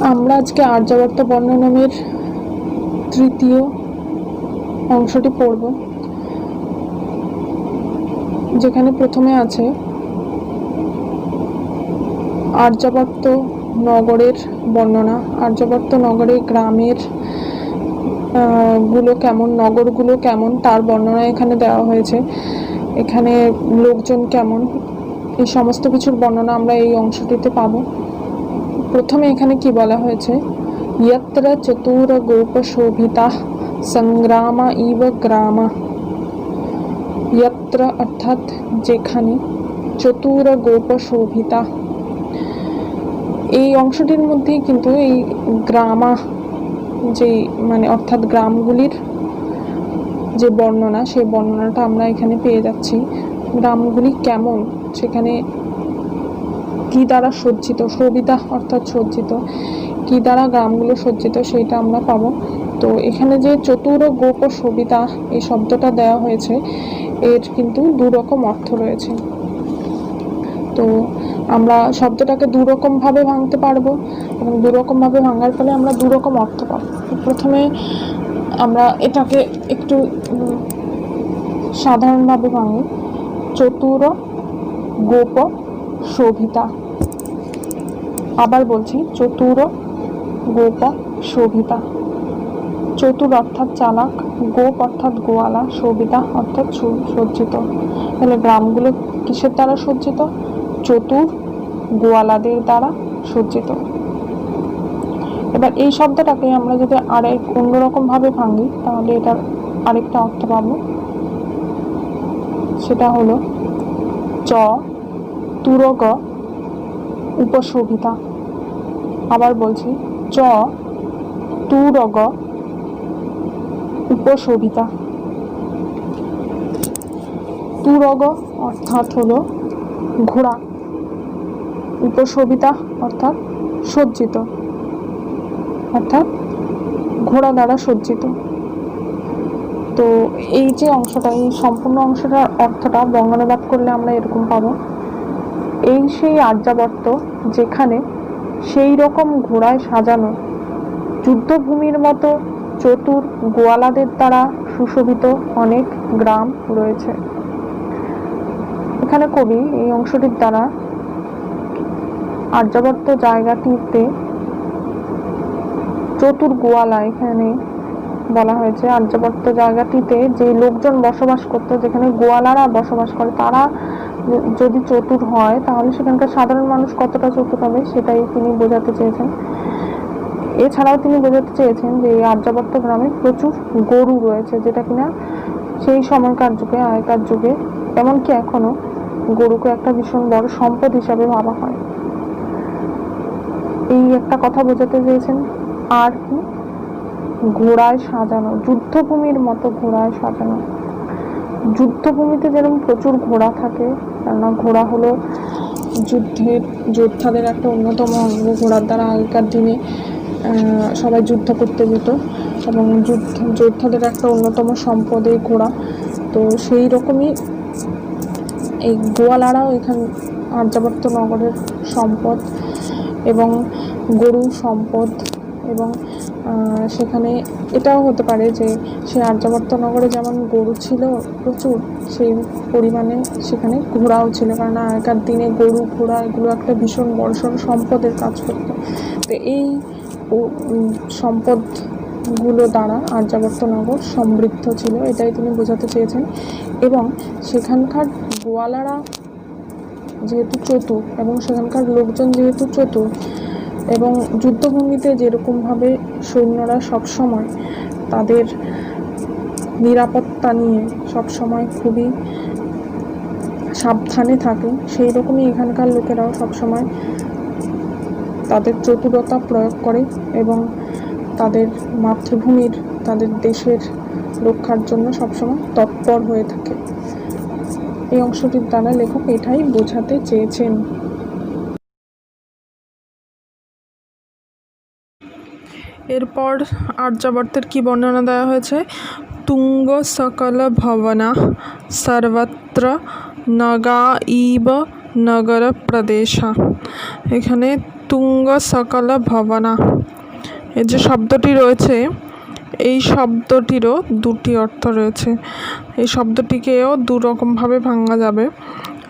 আমরা আজকে আর্যাবর্ত বর্ণনামের তৃতীয় অংশটি পড়ব, যেখানে প্রথমে আছে আর্যাবর্ত নগরের বর্ণনা। আর্যাবর্ত নগরে গ্রামের গুলো কেমন, নগরগুলো কেমন তার বর্ণনা এখানে দেওয়া হয়েছে। এখানে লোকজন কেমন, এই সমস্ত কিছুর বর্ণনা আমরা এই অংশটিতে পাব। প্রথমে এখানে কি বলা হয়েছে, यत्र चतुर गोप शोभिता संग्रामा इव ग्रामा। यत्र अर्थात যেখানে, চতুর গোপ শোভিতা, এই অংশটির মধ্যে কিন্তু এই গ্রামা যে মানে অর্থাৎ গ্রামগুলির যে বর্ণনা, সেই বর্ণনাটা আমরা এখানে পেয়ে যাচ্ছি। গ্রামগুলি কেমন, সেখানে কি দ্বারা সজ্জিত, শোভিতা অর্থাৎ সজ্জিত, কি দ্বারা গ্রামগুলো সজ্জিত সেইটা আমরা পাবো। তো এখানে যে চতুর গোপ শোভিতা এই শব্দটা দেওয়া হয়েছে, এর কিন্তু দুরকম অর্থ রয়েছে। তো আমরা শব্দটাকে দুরকমভাবে ভাঙতে পারবো এবং দুরকমভাবে ভাঙার ফলে আমরা দুরকম অর্থ পাবো। প্রথমে আমরা এটাকে একটু সাধারণভাবে ভাঙি। চতুর গোপ শোভিতা, আবার বলছি, চতুর গোপ শোভিতা। চতুর অর্থাৎ চালাক, গোপ অর্থাৎ গোয়ালা, শোভিতা অর্থাৎ সজ্জিত। তাহলে গ্রামগুলো কিসের দ্বারা সজ্জিত? চতুর গোয়ালাদের দ্বারা সজ্জিত। এবার এই শব্দটাকে আমরা যদি আরেক অন্যরকম ভাবে ভাঙি, তাহলে এটার আরেকটা অর্থ পাবো। সেটা হলো চ তুরগ উপশোভিতা। আবার বলছি, চ তুরগ উপশোভিতা। তুরগ অর্থাৎ হলো ঘোড়া, উপশোভিতা অর্থাৎ সজ্জিত, অর্থাৎ ঘোড়া দ্বারা সজ্জিত। তো এই যে অংশটা, এই সম্পূর্ণ অংশটার অর্থটা বঙ্গানুবাদ করলে আমরা এরকম পাবো, এই সেই আর্যাবর্ত যেখানে সেই রকম ঘোড়ায় সাজানো যুদ্ধভূমির মতো চতুর গোয়ালাদের দ্বারা সুশোভিত অনেক গ্রাম রয়েছে। এখানে কবি এই অংশটির দ্বারা আর্যাবর্ত জায়গাটিতে চতুর গোয়ালা, এখানে বলা হয়েছে আর্যাবর্ত জায়গাটিতে যে লোকজন বসবাস করতো, যেখানে গোয়ালারা বসবাস করে, তারা যদি চতুর হয় তাহলে সেখানকার সাধারণ মানুষ কতটা চতুর হবে সেটাই তিনি বোঝাতে চেয়েছেন। এছাড়াও তিনি বোঝাতে চেয়েছেন যে এই আর্যাবর্ত গ্রামে প্রচুর গরু রয়েছে, যেটা কিনা সেই সময়কার যুগে, আগেকার যুগে, এমনকি এখনো গরুকে একটা ভীষণ বড় সম্পদ হিসাবে ভাবা হয়। এই একটা কথা বোঝাতে চেয়েছেন। আর কি, ঘোড়ায় সাজানো, যুদ্ধভূমির মতো ঘোড়ায় সাজানো। যুদ্ধভূমিতে যেরকম প্রচুর ঘোড়া থাকে, কেননা ঘোড়া হলো যোদ্ধাদের একটা অন্যতম অঙ্গ। ঘোড়ার দ্বারা আগেকার দিনে সবাই যুদ্ধ করতে যেত এবং যোদ্ধাদের একটা অন্যতম সম্পদ এই ঘোড়া। তো সেই রকমই এই গোয়ালারাও এখানে আর্যাবর্ত নগরের সম্পদ এবং গরু সম্পদ। এবং সেখানে এটাও হতে পারে যে সেই আর্যাবর্ত নগরে যেমন গরু ছিল প্রচুর, সেই পরিমাণে সেখানে ঘোড়াও ছিল, কারণ আগেকার দিনে গরু ঘোড়া এগুলো একটা ভীষণ বড়সড় সম্পদের কাজ করতো। তো এই সম্পদগুলো দ্বারা আর্যাবর্ত নগর সমৃদ্ধ ছিল, এটাই তিনি বোঝাতে চেয়েছেন। এবং সেখানকার গোয়ালারা যেহেতু চতুর এবং সেখানকার লোকজন যেহেতু চতুর, এবং যুদ্ধভূমিতে যেরকমভাবে সৈন্যরা সবসময় তাদের নিরাপত্তা নিয়ে সবসময় খুবই সাবধানে থাকে, সেই রকমই এখানকার লোকেরাও সবসময় তাদের চতুরতা প্রয়োগ করে এবং তাদের মাতৃভূমির, তাদের দেশের রক্ষার জন্য সবসময় তৎপর হয়ে থাকে। এই অংশটির দ্বারা লেখক এটাই বোঝাতে চেয়েছেন। এরপর আর্যাবর্তের কি বর্ণনা দেওয়া হয়েছে, তুঙ্গ সকল ভবনা সর্বত্র নগা ইব নগর প্রদেশা। এখানে তুঙ্গ সকল ভবনা। এই যে শব্দটি রয়েছে, এই শব্দটিরও দুটি অর্থ রয়েছে। এই শব্দটিকেও দুরকমভাবে ভাঙা যাবে।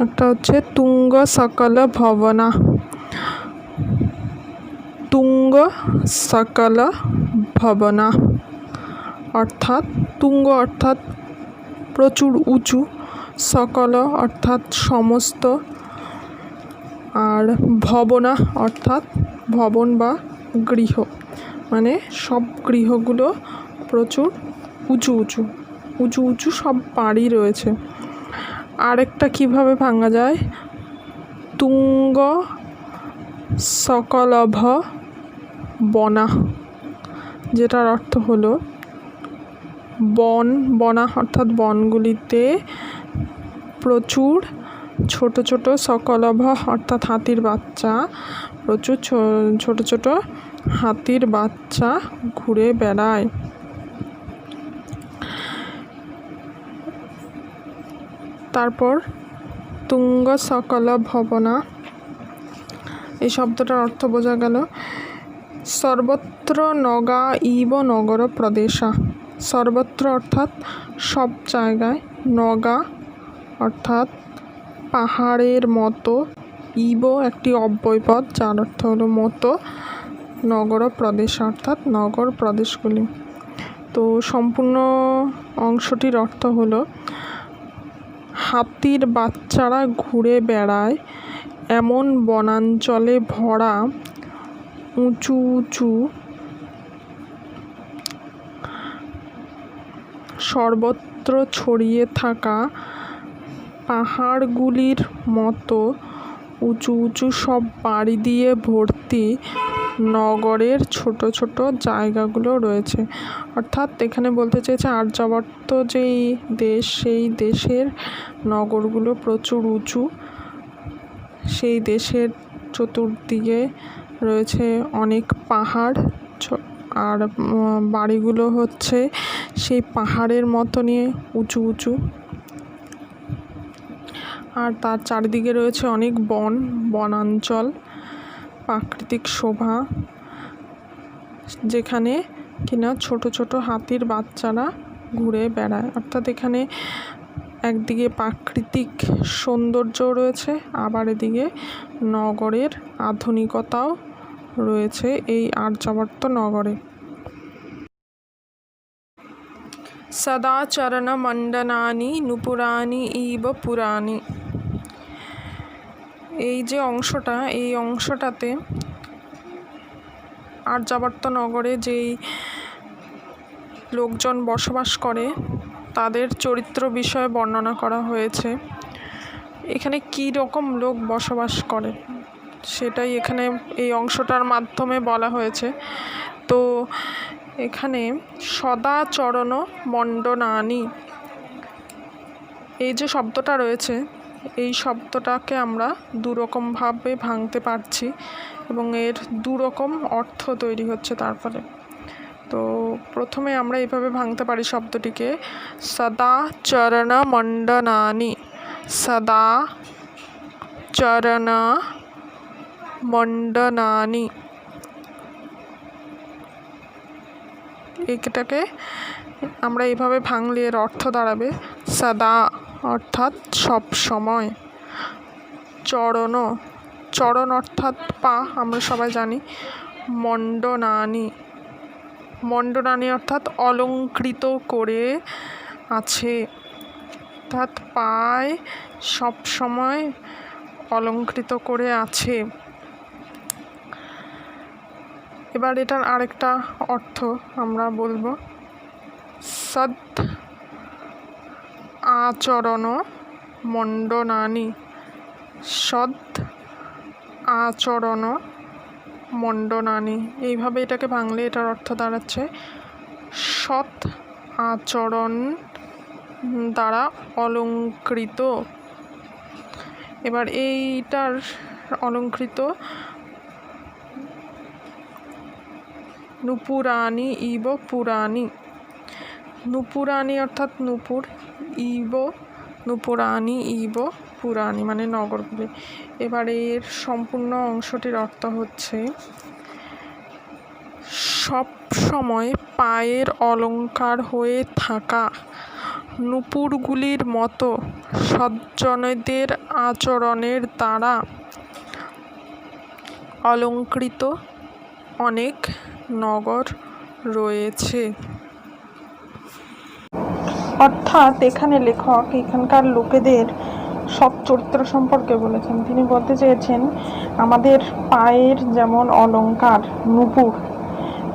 একটা হচ্ছে তুঙ্গ সকল ভবনা, তুঙ্গ সকল ভবনা অর্থাৎ তুঙ্গ অর্থাৎ প্রচুর উঁচু, সকল অর্থাৎ সমস্ত, আর ভবনা অর্থাৎ ভবন বা গৃহ, মানে সব গৃহগুলো প্রচুর উঁচু উঁচু উঁচু উঁচু সব বাড়ি রয়েছে। আরেকটা কিভাবে ভাঙা যায়, তুঙ্গ সকলভ বনা, যেটার অর্থ হলো বন, বনা অর্থাৎ বনগুলিতে প্রচুর ছোট ছোট, সকলভ অর্থাৎ হাতির বাচ্চা, প্রচুর ছোট ছোট হাতির বাচ্চা ঘুরে বেড়ায়। তারপর তুঙ্গ সকল ভবনা, এই শব্দটার অর্থ বোঝা গেল সর্বত্র নগা ইব নগর প্রদেশা। সর্বত্র অর্থাৎ সব জায়গায়, নগা অর্থাৎ পাহাড়ের মতো, ইব একটি অব্যয়পদ যার অর্থ হলো মতো, নগর প্রদেশ অর্থাৎ নগর প্রদেশগুলি। তো সম্পূর্ণ অংশটির অর্থ হলো হাতির বাচ্চারা ঘুরে বেড়ায় এমন বনাঞ্চলে ভরা উঁচু উঁচু সর্বত্র ছড়িয়ে থাকা পাহাড়গুলির মতো উঁচু উঁচু সব বাড়ি দিয়ে ভর্তি নগরের ছোট ছোট জায়গাগুলো রয়েছে। অর্থাৎ এখানে বলতে চেয়েছে আর্যাবর্ত যেই দেশ, সেই দেশের নগরগুলো প্রচুর উঁচু, সেই দেশের চতুর্দিকে রয়েছে অনেক পাহাড়, আর বাড়িগুলো হচ্ছে সেই পাহাড়ের মতনই উঁচু উঁচু, আর তার চারিদিকে রয়েছে অনেক বনাঞ্চল, প্রাকৃতিক শোভা, যেখানে কিনা ছোট ছোট হাতির বাচ্চারা ঘুরে বেড়ায়। অর্থাৎ এখানে একদিকে প্রাকৃতিক সৌন্দর্য রয়েছে, আবার এদিকে নগরের আধুনিকতাও রয়েছে এই আর্যাবর্ত নগরে। সদাচরণ মণ্ডনানি নুপুরানি ইব পুরানি। এই যে অংশটা, এই অংশটাতে আর্যাবর্ত নগরে যেই লোকজন বসবাস করে তাদের চরিত্র বিষয়ে বর্ণনা করা হয়েছে। এখানে কী রকম লোক বসবাস করে সেটাই এখানে এই অংশটার মাধ্যমে বলা হয়েছে। তো এখানে সদাচরণ মণ্ডনানি, এই যে শব্দটা রয়েছে, এই শব্দটাকে আমরা দুরকমভাবে ভাঙতে পারছি এবং এর দুরকম অর্থ তৈরি হচ্ছে তারপরে। তো প্রথমে আমরা এইভাবে ভাঙতে পারি শব্দটিকে, সদাচরণ মণ্ডনানি, সদাচরণ মণ্ডনানি। এটাকে আমরা এইভাবে ভাঙলে এর অর্থ দাঁড়াবে সদা অর্থাৎ সব সময়, চরণ, চরণ অর্থাৎ পা আমরা সবাই জানি, মণ্ডনানি, মণ্ডনানি অর্থাৎ অলঙ্কৃত করে আছে, অর্থাৎ পায় সব সময় অলঙ্কৃত করে আছে। এবার এটার আরেকটা অর্থ আমরা বলবো, সদ আচরণ মণ্ডনানি, সদ আচরণ মণ্ডনানি। এইভাবে এটাকে ভাঙলে এটার অর্থ দাঁড়াচ্ছে সৎ আচরণ দ্বারা অলঙ্কৃত। এবার এইটার অলঙ্কৃত নুপুরানি ইব পুরানি। নুপুরানি অর্থাৎ নুপুর, ইব নুপুরানি ইব পুরাণী মানে নগরগুলি। এবারে এর সম্পূর্ণ অংশটির অর্থ হচ্ছে সব সময় পায়ের অলঙ্কার হয়ে থাকা নূপুরগুলির মতো সজ্জনদের আচরণের দ্বারা অলঙ্কৃত অনেক নগর রয়েছে। অর্থাৎ এখানে লেখক এখানকার লোকেদের সব চরিত্র সম্পর্কে বলেছেন। তিনি বলতে চেয়েছেন আমাদের পায়ের যেমন অলঙ্কার, নূপুর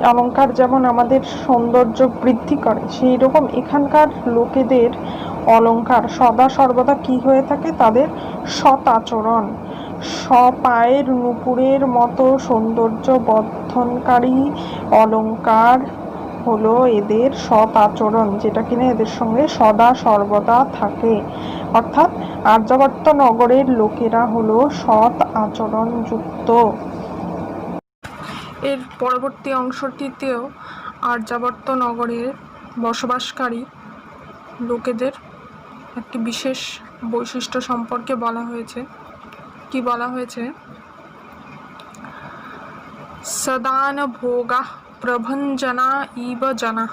অলঙ্কার যেমন আমাদের সৌন্দর্য বৃদ্ধি করে, সেই রকম এখানকার লোকেদের অলঙ্কার সদা সর্বদা কি হয়ে থাকে, তাদের সৎ আচরণ। পায়ের নূপুরের মতো সৌন্দর্য বর্ধনকারী অলঙ্কার হলো এদের সৎ আচরণ, যেটা কিনা এদের সঙ্গে সদা সর্বদা থাকে। অর্থাৎ আর্যাবর্ত নগরের লোকেরা হলো সৎ আচরণ যুক্ত। এর পরবর্তী অংশটিতেও আর্যাবর্ত নগরের বসবাসকারী লোকেদের একটি বিশেষ বৈশিষ্ট্য সম্পর্কে বলা হয়েছে। কি বলা হয়েছে? সদান ভোগা প্রভঞ্জনা ইব জনা,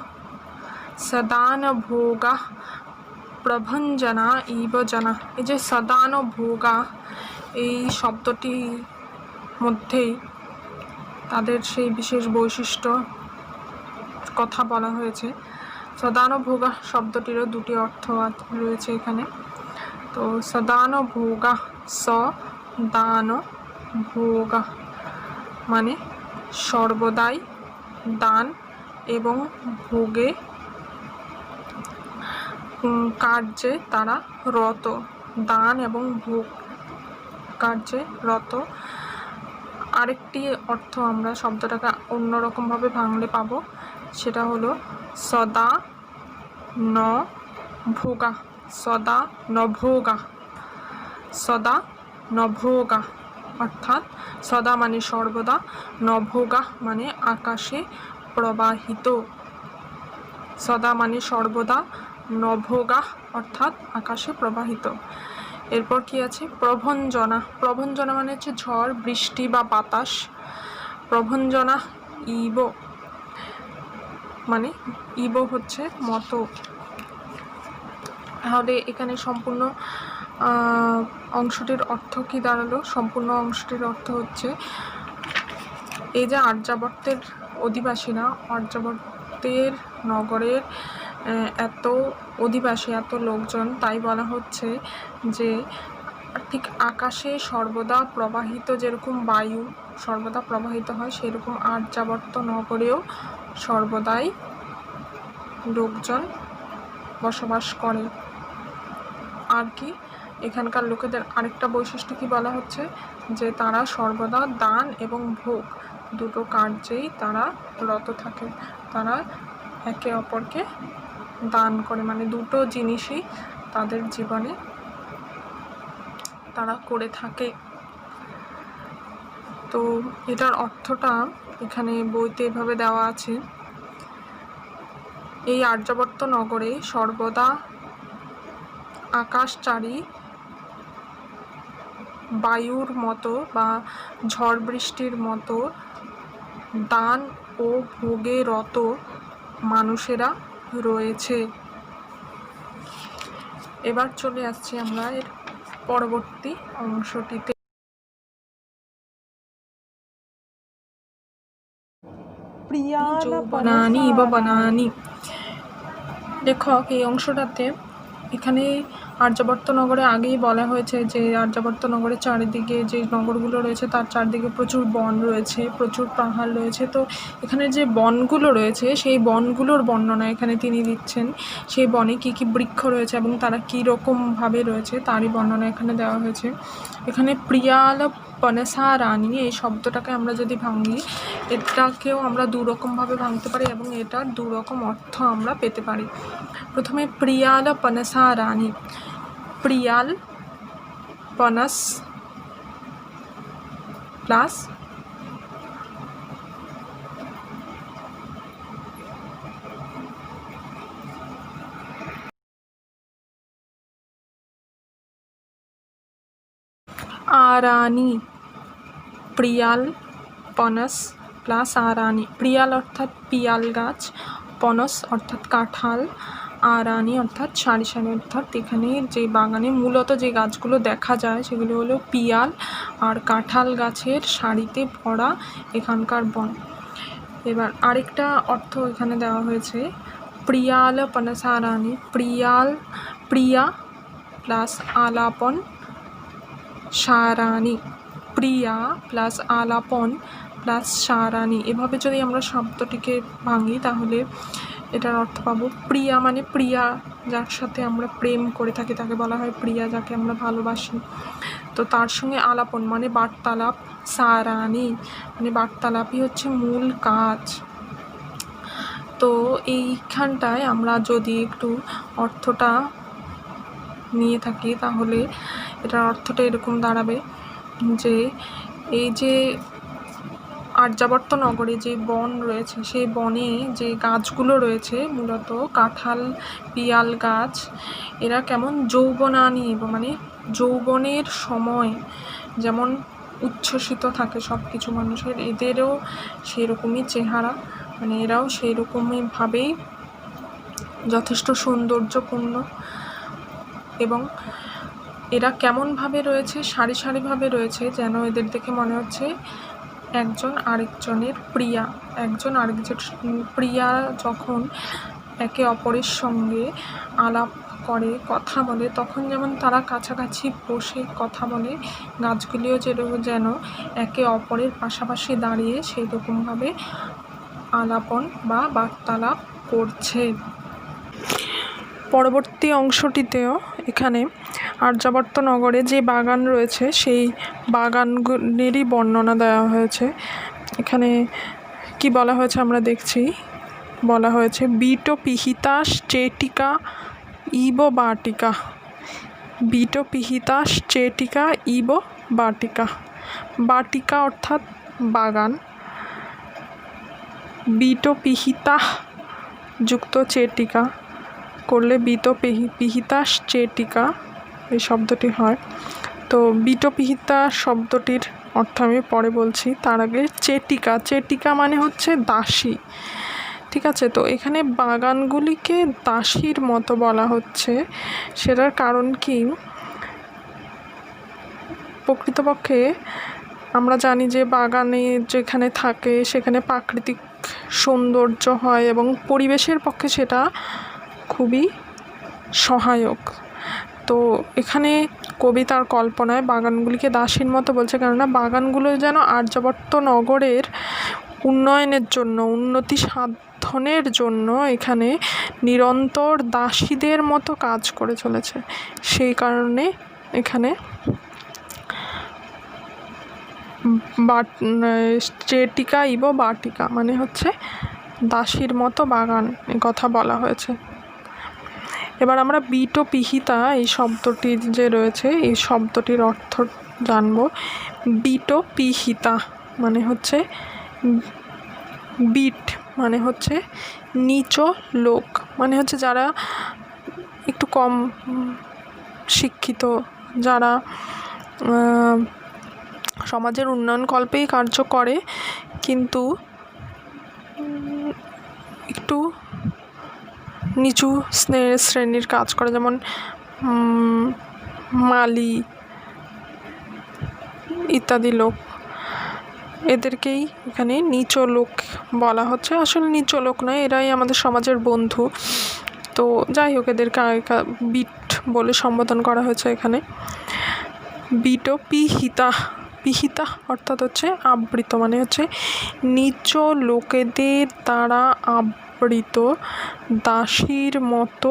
সদান ভোগা প্রভঞ্জনা ইব জনা। এই যে সদান ভোগা, এই শব্দটি মধ্যেই তাদের সেই বিশেষ বৈশিষ্ট্য কথা বলা হয়েছে। সদান ভোগা শব্দটিরও দুটি অর্থ রয়েছে এখানে। তো সদান ভোগা, সদান ভোগা মানে সর্বদাই দান এবং ভোগে কার্যে তারা রত, দান এবং ভোগ কার্যে রত। আরেকটি অর্থ আমরা শব্দটাকে অন্যরকমভাবে ভাঙলে পাবো, সেটা হলো সদা ন ভোগা, সদা নভোগা, সদা নভোগা। অর্থাৎ সদা মানে সর্বদা, নভোগা মানে আকাশে প্রবাহিত। সদা মানে সর্বদা, নভোগা অর্থাৎ আকাশে প্রবাহিত। এরপর কি আছে? প্রভঞ্জনা। প্রভঞ্জনা মানে হচ্ছে ঝড়, বৃষ্টি বা বাতাস। প্রভঞ্জনা ইব মানে ইব হচ্ছে মতো। তাহলে এখানে সম্পূর্ণ অংশটির অর্থ কি দাঁড়ালো? সম্পূর্ণ অংশটির অর্থ হচ্ছে এই যে আর্যাবর্তের অধিবাসীরা, আর্যাবর্তের নগরের এত অধিবাসী, এত লোকজন, তাই বলা হচ্ছে যে ঠিক আকাশে সর্বদা প্রবাহিত, যেরকম বায়ু সর্বদা প্রবাহিত হয়, সেরকম আর্যাবর্ত নগরেও সর্বদাই লোকজন বসবাস করে। আর কি এখানকার লোকেদের আরেকটা বৈশিষ্ট্য কি বলা হচ্ছে, যে তারা সর্বদা দান এবং ভোগ দুটো কার্যেই তারা রত থাকে। তারা একে অপরকে দান করে, মানে দুটো জিনিসই তাদের জীবনে তারা করে থাকে। তো এটার অর্থটা এখানে বইতে এভাবে দেওয়া আছে। এই আর্যাবর্ত নগরে সর্বদা আকাশচারী বায়ুর মতো বা ঝড় বৃষ্টির মতো দান ও ভোগে রত মানুষেরা রয়েছে। এবার চলে আসছি আমরা এর পরবর্তী অংশটিতে। যৌবনানি ইব বনানি। লেখক এই অংশটাতে এখানে আর্যাবর্ত নগরে আগেই বলা হয়েছে যে আর্যাবর্ত নগরের চারিদিকে যে নগরগুলো রয়েছে তার চারদিকে প্রচুর বন রয়েছে, প্রচুর পাহাড় রয়েছে। তো এখানে যে বনগুলো রয়েছে সেই বনগুলোর বর্ণনা এখানে তিনি দিচ্ছেন। সেই বনে কী কী বৃক্ষ রয়েছে এবং তারা কী রকমভাবে রয়েছে তারই বর্ণনা এখানে দেওয়া হয়েছে। এখানে প্রিয়াল পনসা রানী, এই শব্দটাকে আমরা যদি ভাঙি, এটাকেও আমরা দুরকমভাবে ভাঙতে পারি এবং এটার দুরকম অর্থ আমরা পেতে পারি। প্রথমে প্রিয়াল পনসা রানী। প্রিয়াল পনস প্লাস আরানি, প্রিয়াল, পনস প্লাস আরানি। প্রিয়াল অর্থাৎ পিয়াল গাছ, পনস অর্থাৎ কাঁঠাল, আরানি অর্থাৎ সারি সারি, অর্থাৎ এখানে যে বাগানে মূলত যে গাছগুলো দেখা যায় সেগুলো হলো পিয়াল আর কাঁঠাল গাছের সারিতে ভরা এখানকার বন। এবার আরেকটা অর্থ এখানে দেওয়া হয়েছে, প্রিয়াল পনস আরানি। প্রিয়াল, প্রিয়া প্লাস আলাপন সারানি, প্রিয়া প্লাস আলাপন প্লাস সারানি। এভাবে যদি আমরা শব্দটিকে ভাঙি তাহলে এটার অর্থ পাবো প্রিয়া মানে প্রিয়া, যার সাথে আমরা প্রেম করে থাকি তাকে বলা হয় প্রিয়া, যাকে আমরা ভালোবাসি। তো তার সঙ্গে আলাপন মানে বার্তালাপ, সারানি মানে বার্তালাপই হচ্ছে মূল কাজ। তো এইখানটায় আমরা যদি একটু অর্থটা নিয়ে থাকি তাহলে এটার অর্থটা এরকম দাঁড়াবে যে এই যে আর্যাবর্ত নগরে যে বন রয়েছে সেই বনে যে গাছগুলো রয়েছে মূলত কাঁঠাল, পিয়াল গাছ, এরা কেমন যৌবনানি, মানে যৌবনের সময় যেমন উচ্ছ্বসিত থাকে সব কিছু মানুষের, এদেরও সেরকমই চেহারা, মানে এরাও সেই রকমইভাবেই যথেষ্ট সৌন্দর্যপূর্ণ। এবং এরা কেমনভাবে রয়েছে, সারি সারিভাবে রয়েছে, যেন এদের দেখে মনে হচ্ছে একজন আরেকজনের প্রিয়া। একজন আরেকজন প্রিয়া যখন একে অপরের সঙ্গে আলাপ করে, কথা বলে, তখন যেমন তারা কাছাকাছি বসে কথা বলে, গাছগুলিও যেন একে অপরের পাশাপাশি দাঁড়িয়ে সেই রকমভাবে আলাপন বা বার্তালাপ করছে। পরবর্তী অংশটিতেও এখানে আর্যাবর্ত নগরে যে বাগান রয়েছে সেই বাগানগুলিরই বর্ণনা দেওয়া হয়েছে। এখানে কি বলা হয়েছে আমরা দেখছি, বলা হয়েছে বিটো পিহিতাস চেটিকা ইব বাটিকা। বিটো পিহিতাস চেটিকা ইব বাটিকা। বাটিকা অর্থাৎ বাগান, বিটো পিহিতা যুক্ত চেটিকা করলে বিটো পিহিতাস চেটিকা এই শব্দটি হয়। তো বিটো পিহিতা শব্দটির অর্থ আমি পরে বলছি, তার আগে চেটিকা, চেটিকা মানে হচ্ছে দাসী, ঠিক আছে। তো এখানে বাগানগুলিকে দাসীর মতো বলা হচ্ছে, সেটার কারণ কি, প্রকৃতপক্ষে আমরা জানি যে বাগানে যেখানে থাকে সেখানে প্রাকৃতিক সৌন্দর্য হয় এবং পরিবেশের পক্ষে সেটা খুবই সহায়ক। তো এখানে কবি তার কল্পনায় বাগানগুলিকে দাসীর মতো বলছে, কেননা বাগানগুলো যেন আর্যাবর্ত নগরের উন্নয়নের জন্য, উন্নতি সাধনের জন্য এখানে নিরন্তর দাসীদের মতো কাজ করে চলেছে। সেই কারণে এখানে চেটিকা ইব বাটিকা মানে হচ্ছে দাসীর মতো বাগান, এ কথা বলা হয়েছে। এবার আমরা বিটো পিহিতা এই শব্দটির যে রয়েছে এই শব্দটির অর্থ জানব। বিটো পিহিতা মানে হচ্ছে বিট মানে হচ্ছে নিচ লোক, মানে হচ্ছে যারা একটু কম শিক্ষিত, যারা সমাজের উন্নয়ন কল্পেই কার্য করে কিন্তু একটু নিচু শ্রেণীর কাজ করে, যেমন মালি ইত্যাদি লোক, এদেরকেই এখানে নিচ লোক বলা হচ্ছে। আসলে নিচ লোক নয়, এরাই আমাদের সমাজের বন্ধু। তো যাই হোক, এদেরকে বিট বলে সম্বোধন করা হয়েছে এখানে। বিটো পিহিতা, পিহিতা অর্থাৎ হচ্ছে আবৃত, মানে হচ্ছে নিচ লোকেদের দ্বারা আবৃত দাসীর মতো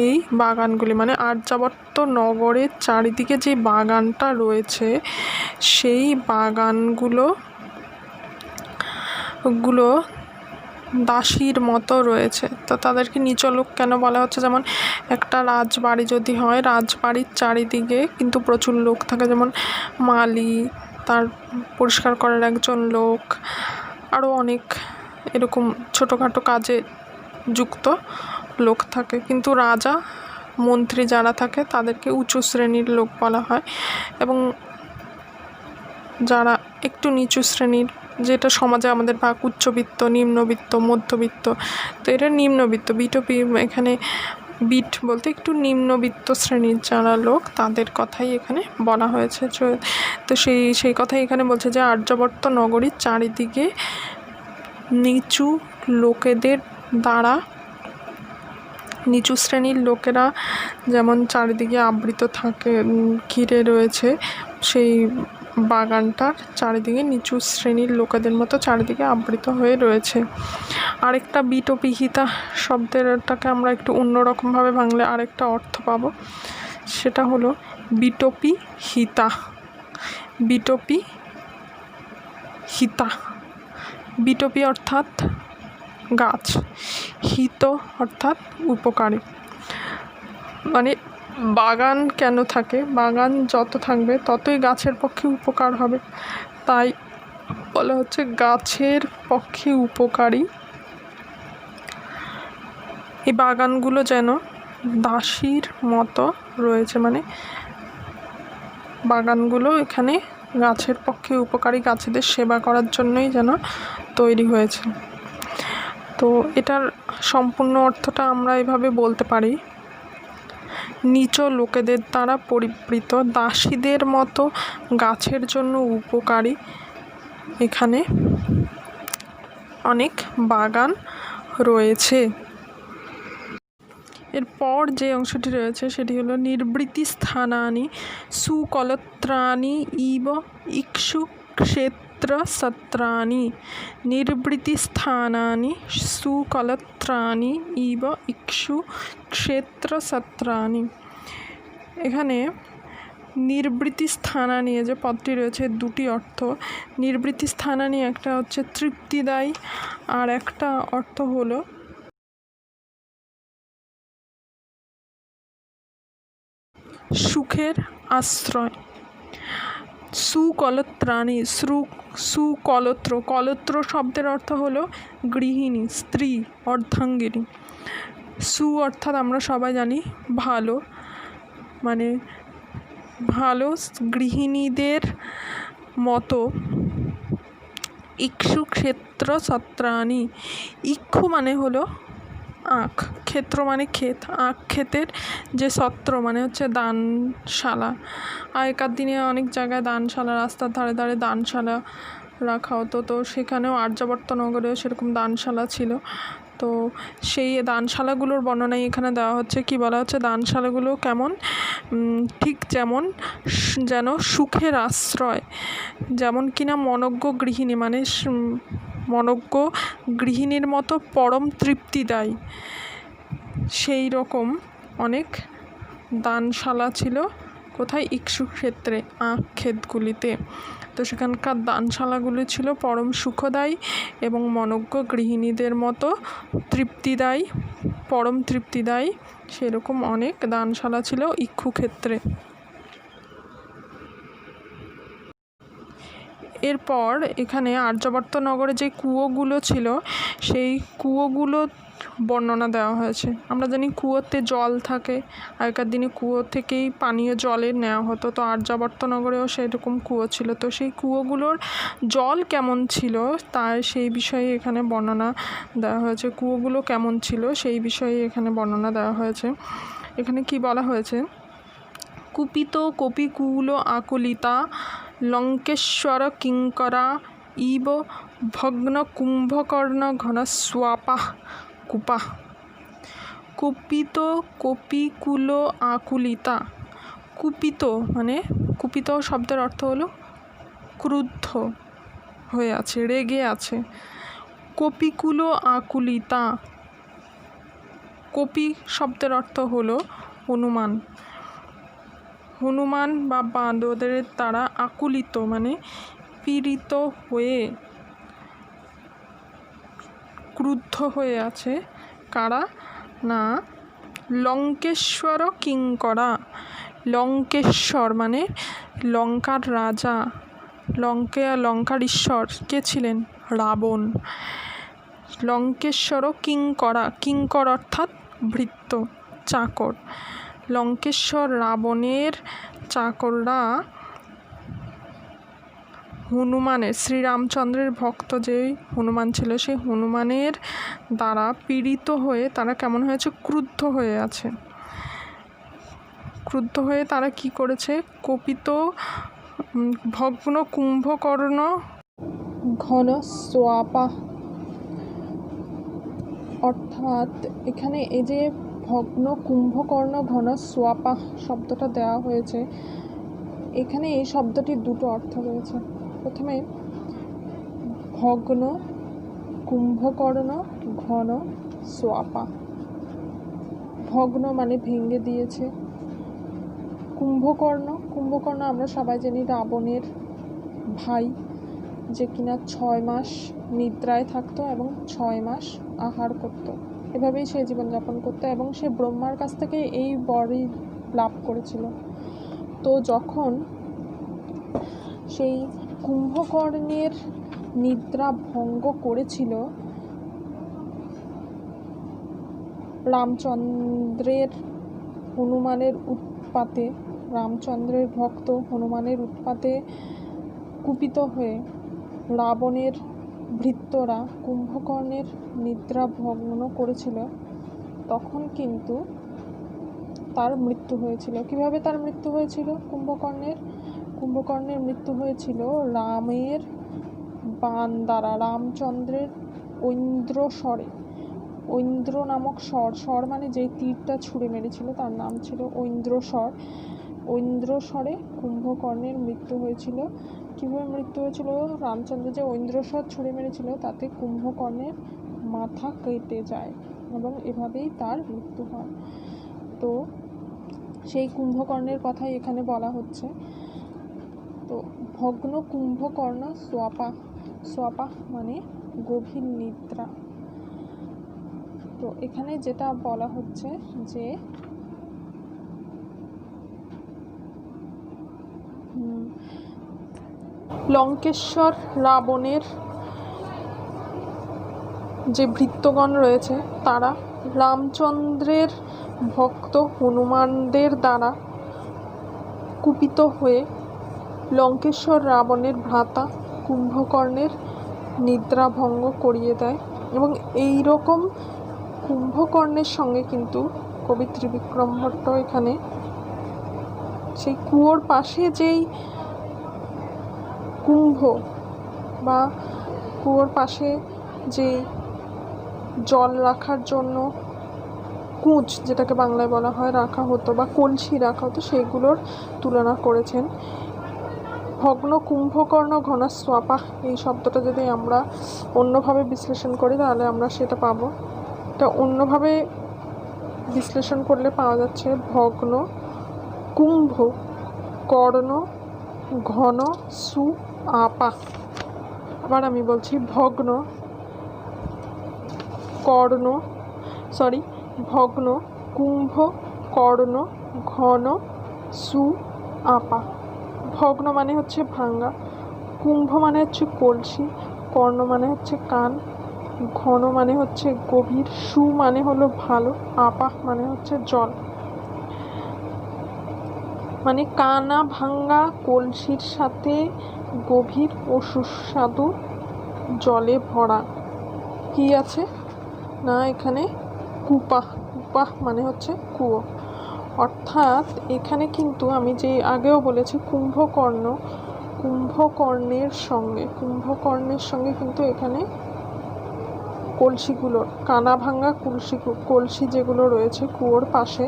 এই বাগানগুলি, মানে আর্যাবর্ত নগরের চারিদিকে যে বাগানটা রয়েছে সেই বাগানগুলো দাসীর মতো রয়েছে। তো তাদেরকে নিচলোক কেন বলা হচ্ছে, যেমন একটা রাজবাড়ি যদি হয়, রাজবাড়ির চারিদিকে কিন্তু প্রচুর লোক থাকে, যেমন মালি, তার পরিষ্কার করার একজন লোক, আরও অনেক এরকম ছোটোখাটো কাজে যুক্ত লোক থাকে। কিন্তু রাজা মন্ত্রী যারা থাকে তাদেরকে উঁচু শ্রেণীর লোক বলা হয়। এবং যারা একটু নিচু শ্রেণীর, যেটা সমাজে আমাদের ভাগ উচ্চবিত্ত, নিম্নবিত্ত, মধ্যবিত্ত, তো এটা নিম্নবিত্ত। বিটোপি এখানে বিট বলতে একটু নিম্নবিত্ত শ্রেণীর যারা লোক, তাদের কথাই এখানে বলা হয়েছে। তো সেই কথাই এখানে বলছে যে আর্যাবর্ত নগরীর চারিদিকে নিচু লোকেদের দ্বারা, নিচু শ্রেণীর লোকেরা যেমন চারিদিকে আবৃত থাকে, ঘিরে রয়েছে, সেই বাগানটার চারিদিকে নিচু শ্রেণীর লোকেদের মতো চারিদিকে আবৃত হয়ে রয়েছে। আরেকটা বিটোপিহিতা শব্দটাকে আমরা একটু অন্যরকমভাবে ভাঙলে আরেকটা অর্থ পাবো, সেটা হলো বিটোপিহিতা। বিটোপিহিতা, বিটোপি অর্থাৎ গাছ, হিত অর্থাৎ উপকারী। মানে বাগান কেন থাকে, বাগান যত থাকবে ততই গাছের পক্ষে উপকার হবে, তাই বলা হচ্ছে গাছের পক্ষে উপকারী। এই বাগানগুলো যেন দাসীর মতো রয়েছে, মানে বাগানগুলো এখানে গাছের পক্ষে উপকারী, গাছেদের সেবা করার জন্যই যেন তৈরি হয়েছে। তো এটার সম্পূর্ণ অর্থটা আমরা এভাবে বলতে পারি, নিচ লোকেদের দ্বারা পরিবৃত দাসীদের মতো গাছের জন্য উপকারী এখানে অনেক বাগান রয়েছে। এরপর যে অংশটি রয়েছে সেটি হলো নির্বৃতি স্থানানি সুকলত্রাণি ইব ইক্ষু ক্ষেত্র সত্রাণি। নির্বৃতি স্থানানি সুকলত্রাণি ইব ইক্ষু ক্ষেত্র সত্রাণি। এখানে নির্বৃতি স্থানানি যে পদটি রয়েছে দুটি অর্থ। নির্বৃতি স্থানানি একটা হচ্ছে তৃপ্তিদায়ী, আর একটা অর্থ হলো সুখের আশ্রয়। সুকলত্রাণী, সুকলত্র, কলত্র শব্দের অর্থ হলো গৃহিণী, স্ত্রী, অর্ধাঙ্গিনী। সু অর্থাৎ আমরা সবাই জানি ভালো, মানে ভালো গৃহিণীদের মতো। ইক্ষু ক্ষেত্র সত্রাণী, ইক্ষু মানে হলো আখ, ক্ষেত্র মানে ক্ষেত, আখ ক্ষেতের যে সত্র মানে হচ্ছে দানশালা। আগেকার দিনে অনেক জায়গায় দানশালা, রাস্তার ধারে ধারে দানশালা রাখা হতো, তো সেখানেও আর্যাবর্ত নগরেও সেরকম দানশালা ছিল। তো সেই দানশালাগুলোর বর্ণনাই এখানে দেওয়া হচ্ছে। কি বলা হচ্ছে, দানশালাগুলো কেমন, ঠিক যেমন যেন সুখের আশ্রয়, যেমন কিনা মনজ্ঞ গৃহিণী, মানে মনজ্ঞ গৃহিণীর মতো পরম তৃপ্তি দেয়, সেই রকম অনেক দানশালা ছিল। কোথায়? ইক্ষু ক্ষেত্রে, আখ ক্ষেতগুলিতে। তো সেখানকার দানশালাগুলি ছিল পরম সুখদায়ী এবং মনজ্ঞ গৃহিণীদের মতো তৃপ্তিদায়ী, পরম তৃপ্তিদায়ী, সেরকম অনেক দানশালা ছিল ইক্ষু ক্ষেত্রে। এরপর এখানে আর্যাবর্ত নগরে যে কুয়োগুলো ছিল সেই কুয়োগুলো বর্ণনা দেওয়া হয়েছে। আমরা জানি কুয়োতে জল থাকে, আগেকার দিনে কুয়ো থেকেই পানীয় জলের নেওয়া হতো, তো আর্যাবর্ত নগরেও সেরকম কুয়ো ছিল। তো সেই কুয়োগুলোর জল কেমন ছিল তার সেই বিষয়ে এখানে বর্ণনা দেওয়া হয়েছে। কুয়োগুলো কেমন ছিল সেই বিষয়ে এখানে বর্ণনা দেওয়া হয়েছে। এখানে কি বলা হয়েছে, কুপিত কপিকুল আকুলিতা লঙ্কেশ্বর কিঙ্করা ইব ভগ্ন কুম্ভকর্ণ ঘনস্বাপা কূপা। কুপিত কপিকুল আকুলিতা, কুপিত মানে, কুপিত শব্দের অর্থ হলো ক্রুদ্ধ হয়ে আছে, রেগে আছে। কপিকুল আকুলিতা, কপি শব্দের অর্থ হলো হনুমান। হনুমান বা বাঁদরের দ্বারা আকুলিত মানে পীড়িত হয়ে, ক্রুদ্ধ হয়ে আছে কারা না লঙ্কেশ্বর কিঙ্করা। লঙ্কেশ্বর মানে লঙ্কার রাজা, লঙ্কার ঈশ্বর কে ছিলেন? রাবণ। লঙ্কেশ্বর কিঙ্করা, কিঙ্কর অর্থাৎ ভৃত্য, চাকর। লঙ্কেশ্বর রাবণের চাকররা হনুমানের, শ্রীরামচন্দ্রের ভক্ত যে হনুমান ছিল, সেই হনুমানের দ্বারা পীড়িত হয়ে তারা কেমন হয়েছে, ক্রুদ্ধ হয়ে আছে। ক্রুদ্ধ হয়ে তারা কি করেছে, কপিত ভগ্ন কুম্ভকর্ণ ঘন সোয়াপা, অর্থাৎ এখানে এই যে ভগ্ন কুম্ভকর্ণ ঘন সোয়াপা শব্দটা দেওয়া হয়েছে, এখানে এই শব্দটির দুটো অর্থ রয়েছে। প্রথমে ভগ্ন কুম্ভকর্ণ ঘন সোয়াপা, ভগ্ন মানে ভেঙে দিয়েছে। কুম্ভকর্ণ, কুম্ভকর্ণ আমরা সবাই জানি রাবণের ভাই, যে কিনা 6 মাস নিদ্রায় থাকতো এবং 6 মাস আহার করত, এভাবেই সে জীবনযাপন করতো এবং সে ব্রহ্মার কাছ থেকে এই বরই লাভ করেছিল। তো যখন সেই কুম্ভকর্ণের নিদ্রা ভঙ্গ করেছিল রামচন্দ্রের হনুমানের উৎপাতে, রামচন্দ্রের ভক্ত হনুমানের উৎপাতে কুপিত হয়ে রাবণের ভৃত্যরা কুম্ভকর্ণের নিদ্রা ভগ্ন করেছিল, তখন কিন্তু তার মৃত্যু হয়েছিল। কিভাবে তার মৃত্যু হয়েছিল কুম্ভকর্ণের? কুম্ভকর্ণের মৃত্যু হয়েছিল রামের বাণ দ্বারা, রামচন্দ্রের ঐন্দ্রস্বরে। ঐন্দ্র নামক স্বর মানে যেই তীরটা ছুঁড়ে মেরেছিল তার নাম ছিল ঐন্দ্রস্বর। ঐন্দ্রস্বরে কুম্ভকর্ণের মৃত্যু হয়েছিল। কীভাবে মৃত্যু হয়েছিল? রামচন্দ্র যে ঐন্দ্রস্বর ছুঁড়ে মেরেছিল তাতে কুম্ভকর্ণের মাথা কেটে যায় এবং এভাবেই তার মৃত্যু হয়। তো সেই কুম্ভকর্ণের কথাই এখানে বলা হচ্ছে। তো ভগ্ন কুম্ভকর্ণ সোয়াপা, সোয়াপা মানে গভীর নিদ্রা। তো এখানে যেটা বলা হচ্ছে যে লঙ্কেশ্বর রাবণের যে ভৃত্যগণ রয়েছে তারা রামচন্দ্রের ভক্ত হনুমানদের দ্বারা কুপিত হয়ে লঙ্কেশ্বর রাবণের ভ্রাতা কুম্ভকর্ণের নিদ্রাভঙ্গ করিয়ে দেয়। এবং এই রকম কুম্ভকর্ণের সঙ্গে কিন্তু কবি ত্রিবিক্রম ভট্ট এখানে সেই কুয়োর পাশে যেই কুম্ভ বা কুয়োর পাশে যে জল রাখার জন্য কুঁজ, যেটাকে বাংলায় বলা হয়, রাখা হতো বা কলসি রাখা হতো, সেইগুলোর তুলনা করেছেন। ভগ্ন কুম্ভকর্ণ ঘন সোয়াপা, এই শব্দটা যদি আমরা অন্যভাবে বিশ্লেষণ করি তাহলে আমরা সেটা পাবো। এটা অন্যভাবে বিশ্লেষণ করলে পাওয়া যাচ্ছে ভগ্ন কুম্ভ কর্ণ ঘন সু আপা। আবার আমি বলছি ভগ্ন কুম্ভ কর্ণ ঘন সু আপা। ভগ্ন মানে হচ্ছে ভাঙ্গা, কুম্ভ মানে হচ্ছে কলসি, কর্ণ মানে হচ্ছে কান, ঘন মানে হচ্ছে গভীর, সু মানে হলো ভালো, আপা মানে হচ্ছে জল। মানে কানা ভাঙ্গা কলসির সাথে গভীর ও সুস্বাদু জলে ভরা কি আছে না, এখানে কূপা, কূপা মানে হচ্ছে কুয়ো। অর্থাৎ এখানে কিন্তু আমি যে আগেও বলেছি কুম্ভকর্ণের সঙ্গে কিন্তু এখানে কলসিগুলোর, কানা ভাঙ্গা কলসি যেগুলো রয়েছে কুয়োর পাশে,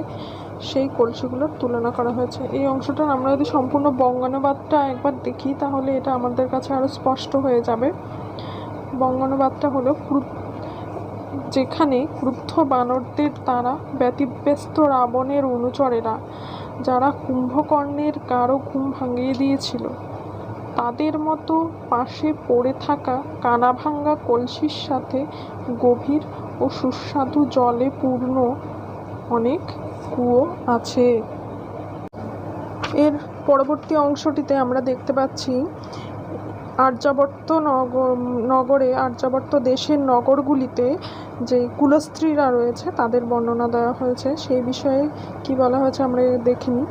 সেই কলসিগুলোর তুলনা করা হয়েছে। এই অংশটার আমরা যদি সম্পূর্ণ বঙ্গানুবাদটা একবার দেখি তাহলে এটা আমাদের কাছে আরও স্পষ্ট হয়ে যাবে। বঙ্গানুবাদটা হলো, যেখানে ক্রুদ্ধ বানরদের দ্বারা ব্যতিব্যস্ত রাবণের অনুচরেরা যারা কুম্ভকর্ণের গাঢ় ঘুম ভাঙিয়ে দিয়েছিল, তাদের মতো পাশে পড়ে থাকা কানাভাঙ্গা কলসির সাথে গভীর ও সুস্বাদু জলে পূর্ণ অনেক কুয়ো আছে। এর পরবর্তী অংশটিতে আমরা দেখতে পাচ্ছি আর্যাবর্ত নগরে, আর্যাবর্ত দেশের নগরগুলিতে যে কুলস্ত্রীরা রয়েছে তাদের বর্ণনা দেওয়া হয়েছে। সেই বিষয়ে কি বলা হয়েছে আমরা দেখিনি।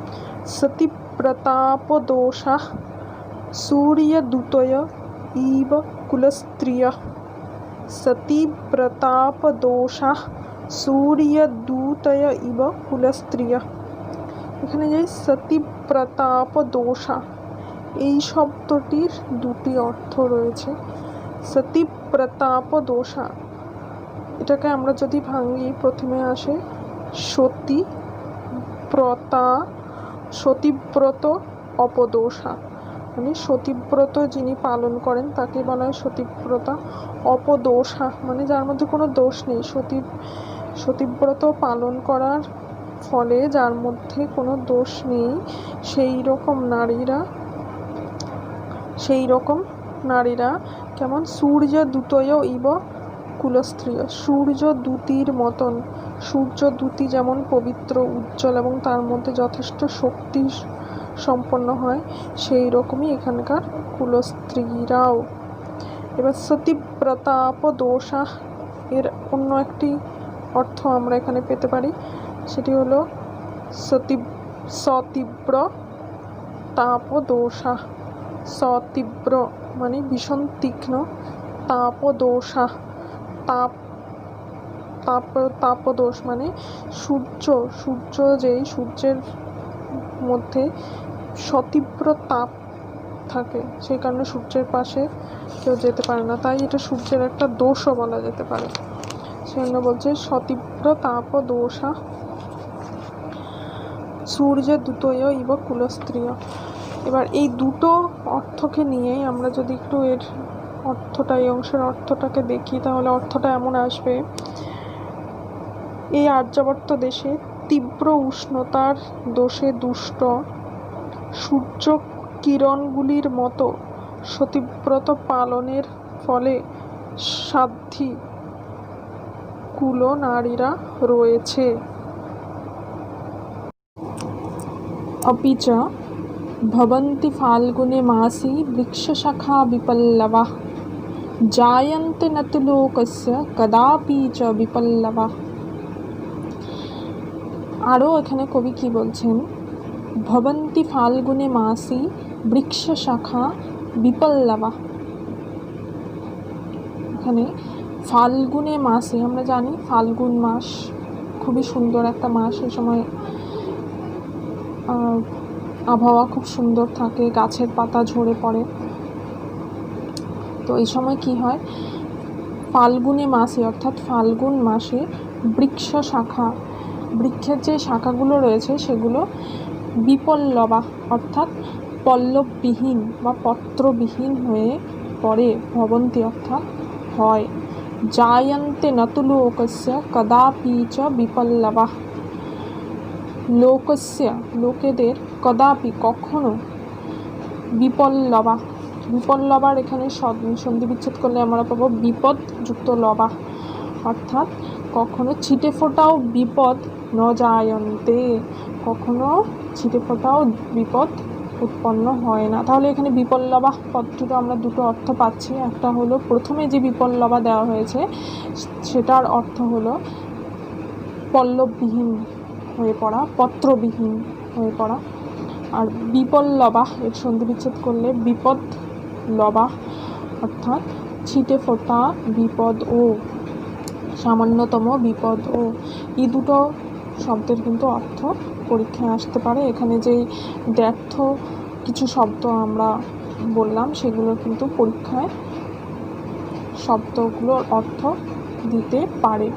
সতী প্রতাপ দোষা सूर्यदूतय इव कुलस्त्रियः सतीप्रतापदोषाः सूर्यदूतय इव কুলস্ত্রিয়ः। এখানে যে সতীপ্রতাপদোষা এই শব্দটির দুটি অর্থ রয়েছে। সতীপ্রতাপদোষা এটাকে আমরা যদি ভাঙি প্রথমে আসে সতীব্রত অপদোষা, মানে সতীব্রত যিনি পালন করেন তাকে বলা হয় সতীব্রতা। অপদোষা মানে যার মধ্যে কোনো দোষ নেই। সতীব্রত পালন করার ফলে যার মধ্যে কোনো দোষ নেই সেই রকম নারীরা কেমন সূর্যদূতয় ইব কুলস্ত্রিয়, সূর্যদূতির মতন। সূর্যদূতি যেমন পবিত্র উজ্জ্বল এবং তার মধ্যে যথেষ্ট শক্তি সম্পন্ন হয়, সেই রকমই এখানকার কুলস্ত্রীরাও। এবার সতীপ্রতাপদোষা এর অন্য একটি অর্থ আমরা এখানে পেতে পারি, সেটি হলো সতীব্র তাপদোষা। সতীব্র মানে ভীষণ তীক্ষ্ণ, তাপদোষা তাপদোষ মানে সূর্য যেই সূর্যের মধ্যে সতীব্র তাপ থাকে, সেই কারণে সূর্যের পাশে কেউ যেতে পারে না, তাই এটা সূর্যের একটা দোষও বলা যেতে পারে। সেজন্য বলছে সতীব্র তাপদোষা সূর্যদূতয় ইব কুলস্ত্রিয়। এবার এই দুটো অর্থকে নিয়েই আমরা যদি একটু এর অর্থটা, এই অংশের অর্থটাকে দেখি, তাহলে অর্থটা এমন আসবে, এই আর্যাবর্ত দেশে তীব্র উষ্ণতার দোষে দুষ্ট সূর্য কিরণগুলির মতো সতীব্রত পালনের ফলে সাধ্বী কুল নারীরা রয়েছে। अपि च भवन्ति फाल्गुने मासि वृक्षशाखा विपल्लवाः जायन्ते न तु लोकस्य कदापि च विपल्लवाः। আরও এখানে কবি কি বলছেন, ভবন্তি ফাল্গুনে মাসি বৃক্ষশাখা বিপল্লবাः। এখানে ফাল্গুনে মাসে, আমরা জানি ফাল্গুন মাস খুবই সুন্দর একটা মাস, এই সময় আবহাওয়া খুব সুন্দর থাকে, গাছের পাতা ঝরে পড়ে। তো এই সময় কি হয়, ফাল্গুনে মাসে অর্থাৎ ফাল্গুন মাসে বৃক্ষ শাখা, বৃক্ষের যে শাখাগুলো রয়েছে সেগুলো বিপল্লবা অর্থাৎ পল্লববিহীন বা পত্রবিহীন হয়ে পড়ে। ভবন্তি অর্থাৎ হয়। জায়ন্তে নতু লোকস্য কদাপি চ বিপল্লবাः। লোকস্য লোকেদের, কদাপি কখনো, বিপল্লবা, বিপল্লবার এখানে সন্ধি বিচ্ছেদ করলে আমরা পাবো বিপদ যুক্ত লবা, অর্থাৎ কখনো ছিটে ফোটাও বিপদ ন জায়ন্তে, কখনো ছিটে ফোটাও বিপদ উৎপন্ন হয় না। তাহলে এখানে বিপল্লবা পদটিতে আমরা দুটো অর্থ পাচ্ছি। একটা হলো প্রথমে যে বিপল্লবা দেওয়া হয়েছে সেটার অর্থ হলো পল্লববিহীন হয়ে পড়া, পত্রবিহীন হয়ে পড়া। আর বিপল্লবা এর সন্ধি বিচ্ছেদ করলে বিপদ লবা অর্থাৎ ছিটে ফোটা বিপদ ও, সামান্যতম বিপদ ও। এই দুটো শব্দের কিন্তু অর্থ পরীক্ষায় আসতে পারে। এখানে যেই ব্যর্থ কিছু শব্দ আমরা বললাম সেগুলো কিন্তু পরীক্ষায় শব্দগুলোর অর্থ দিতে পারে।